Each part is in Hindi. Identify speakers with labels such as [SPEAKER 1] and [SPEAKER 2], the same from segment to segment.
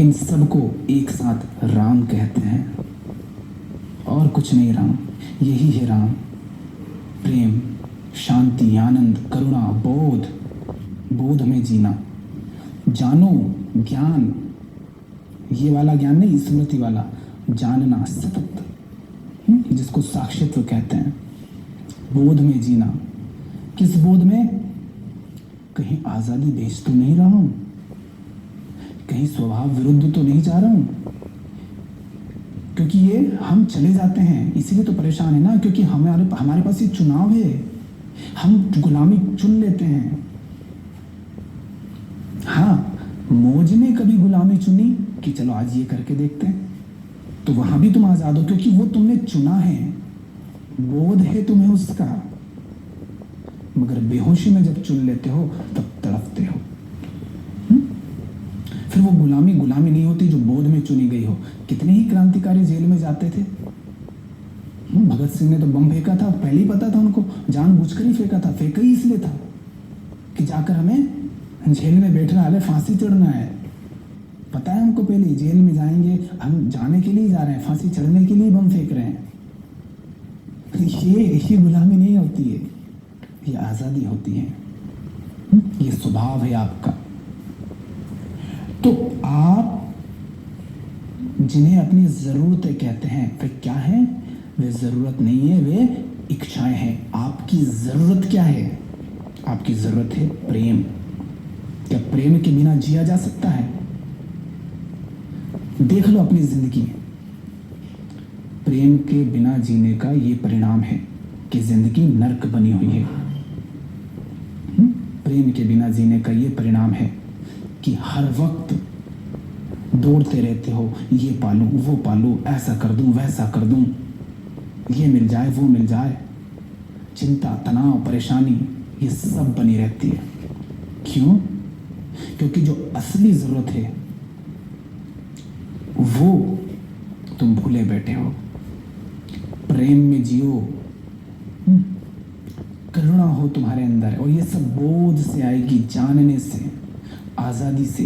[SPEAKER 1] इन सबको एक साथ राम कहते हैं, और कुछ नहीं राम, यही है राम। प्रेम, शांति, आनंद, करुणा, बोध, बोध में जीना, जानो, ज्ञान, ये वाला ज्ञान नहीं, स्मृति वाला, जानना, सतत, जिसको साक्षित्व कहते हैं। बोध में जीना, किस बोध में? कहीं आजादी बेच तो नहीं रहा हूं, कहीं स्वभाव विरुद्ध तो नहीं जा रहा हूं, क्योंकि ये हम चले जाते हैं इसीलिए तो परेशान है ना, क्योंकि हमारे पास ये चुनाव है, हम गुलामी चुन लेते हैं। हाँ, मौज ने कभी गुलामी चुनी कि चलो आज ये करके देखते हैं, तो वहां भी तुम आजाद हो, क्योंकि वो तुमने चुना है, बोध है तुम्हें उसका। मगर बेहोशी में जब चुन लेते हो तब तड़पते हो। फिर वो गुलामी नहीं होती जो बोध में चुनी गई हो। कितने ही क्रांतिकारी जेल में जाते थे। भगत सिंह ने तो बम फेंका था, पहले ही पता था उनको, जानबूझकर ही फेंका था। फेंका ही इसलिए था कि जाकर हमें जेल में बैठना है, फांसी चढ़ना है। पता है उनको पहले, जेल में जाएंगे, हम जाने के लिए जा रहे हैं, फांसी चढ़ने के लिए बम फेंक रहे हैं। ये गुलामी नहीं होती है, ये आजादी होती है, ये स्वभाव है आपका। तो आप जिन्हें अपनी जरूरतें कहते हैं, वे क्या है? वे जरूरत नहीं है, वे इच्छाएं हैं। आपकी जरूरत क्या है? आपकी जरूरत है प्रेम। क्या प्रेम के बिना जिया जा सकता है? देख लो अपनी जिंदगी, प्रेम के बिना जीने का ये परिणाम है कि जिंदगी नर्क बनी हुई है। प्रेम के बिना जीने का ये परिणाम है कि हर वक्त दौड़ते रहते हो, ये पालूं, वो पालूं, ऐसा कर दूं, वैसा कर दूं, ये मिल जाए, वो मिल जाए। चिंता, तनाव, परेशानी, ये सब बनी रहती है। क्यों? क्योंकि जो असली जरूरत है वो तुम भूले बैठे हो। प्रेम में जियो, करुणा हो तुम्हारे अंदर, और ये सब बोध से आएगी, जानने से, आजादी से।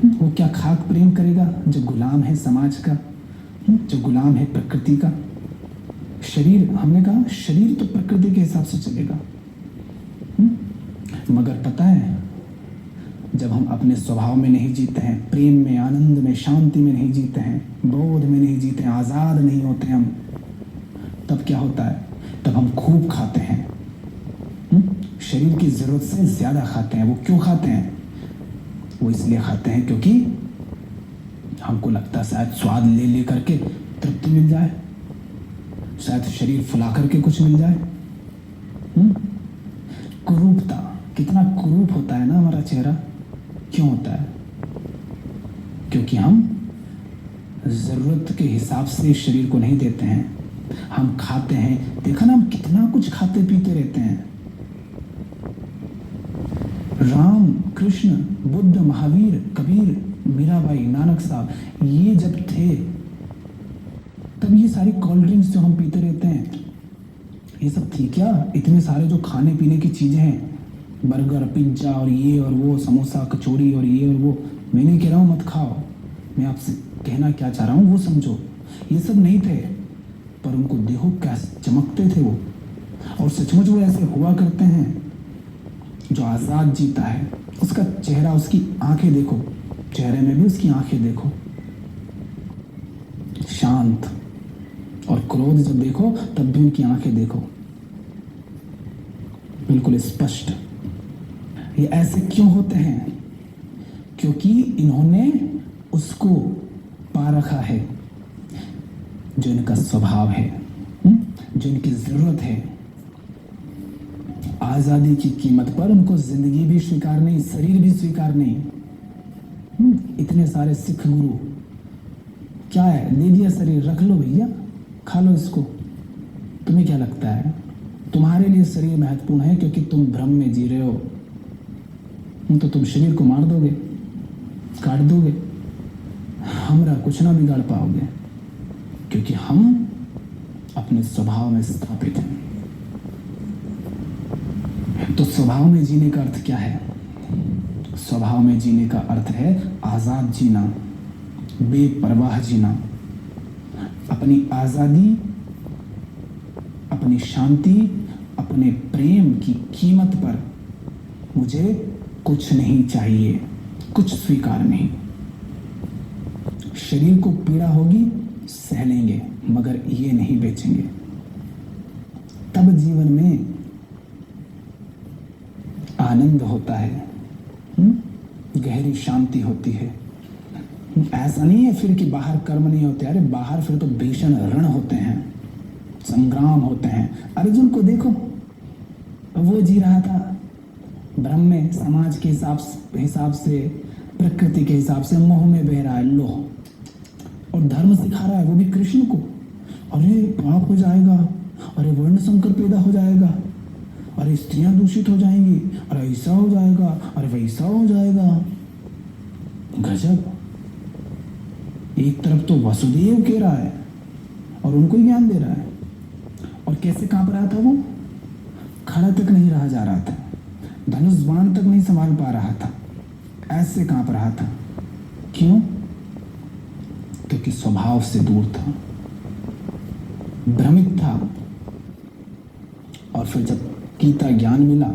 [SPEAKER 1] वो क्या खाक प्रेम करेगा जो गुलाम है समाज का, जो गुलाम है प्रकृति का। शरीर, हमने कहा शरीर तो प्रकृति के हिसाब से चलेगा, मगर पता है जब हम अपने स्वभाव में नहीं जीते हैं, प्रेम में, आनंद में, शांति में नहीं जीते हैं, बोध में नहीं जीते हैं, आजाद नहीं होते हम, तब क्या होता है? तब हम खूब खाते हैं, शरीर की जरूरत से ज्यादा खाते हैं। वो क्यों खाते हैं? वो इसलिए खाते हैं क्योंकि हमको लगता है शायद स्वाद ले ले करके तृप्ति मिल जाए, शायद शरीर फुला करके कुछ मिल जाए। कुरूपता, कितना कुरूप होता है ना हमारा चेहरा। क्यों होता है? क्योंकि हम जरूरत के हिसाब से शरीर को नहीं देते हैं। हम खाते हैं, देखा ना, हम कितना कुछ खाते पीते रहते हैं। राम, कृष्ण, बुद्ध, महावीर, कबीर, मीराबाई, नानक साहब, ये जब थे तब ये सारी कोल्ड ड्रिंक्स जो हम पीते रहते हैं, ये सब थी क्या? इतने सारे जो खाने पीने की चीजें हैं, बर्गर, पिज्जा और ये और वो, समोसा, कचौड़ी और ये और वो, मैं नहीं कह रहा हूँ मत खाओ, मैं आपसे कहना क्या चाह रहा हूँ वो समझो। ये सब नहीं थे, पर उनको देखो क्या चमकते थे वो, और सचमुच वो ऐसे हुआ करते हैं। जो आजाद जीता है उसका चेहरा, उसकी आंखें देखो, चेहरे में भी उसकी आंखें देखो, शांत, और क्रोध जब देखो तब भी उनकी आंखें देखो, बिल्कुल स्पष्ट। ये ऐसे क्यों होते हैं? क्योंकि इन्होंने उसको पा रखा है जो इनका स्वभाव है, जो इनकी जरूरत है। आजादी की कीमत पर उनको जिंदगी भी स्वीकार नहीं, शरीर भी स्वीकार नहीं। इतने सारे सिख गुरु, क्या है, दे दिया शरीर, रख लो भैया, खा लो इसको। तुम्हें क्या लगता है तुम्हारे लिए शरीर महत्वपूर्ण है क्योंकि तुम भ्रम में जी रहे हो? तो तुम शरीर को मार दोगे, काट दोगे, हमरा कुछ ना बिगाड़ पाओगे, क्योंकि हम अपने स्वभाव में स्थापित हैं। तो स्वभाव में जीने का अर्थ क्या है? स्वभाव में जीने का अर्थ है आजाद जीना, बेपरवाह जीना। अपनी आजादी, अपनी शांति, अपने प्रेम की कीमत पर मुझे कुछ नहीं चाहिए, कुछ स्वीकार नहीं। शरीर को पीड़ा होगी, सह लेंगे, मगर ये नहीं बेचेंगे। तब जीवन में आनंद होता है, गहरी शांति होती है। ऐसा नहीं है फिर कि बाहर कर्म नहीं होते, अरे बाहर फिर तो भीषण रण होते हैं, संग्राम होते हैं। अर्जुन को देखो, वो जी रहा था ब्रह्म में, समाज के हिसाब से, प्रकृति के हिसाब से मोह में बह रहा है, लोह, और धर्म सिखा रहा है वो भी कृष्ण को। अरे पाप हो जाएगा, अरे वर्ण संकर पैदा हो जाएगा, अरे स्त्रियां दूषित हो जाएंगी, अरे ऐसा हो जाएगा, अरे वैसा हो जाएगा। गजब। एक तरफ तो वसुदेव कह रहा है और उनको ही ज्ञान दे रहा है, और कैसे कांप रहा था वो, खड़ा तक नहीं रहा जा रहा था, धनुष बाण तक नहीं संभाल पा रहा था, ऐसे कांप रहा था। क्यों? क्योंकि स्वभाव से दूर था, भ्रमित था। और फिर जब गीता ज्ञान मिला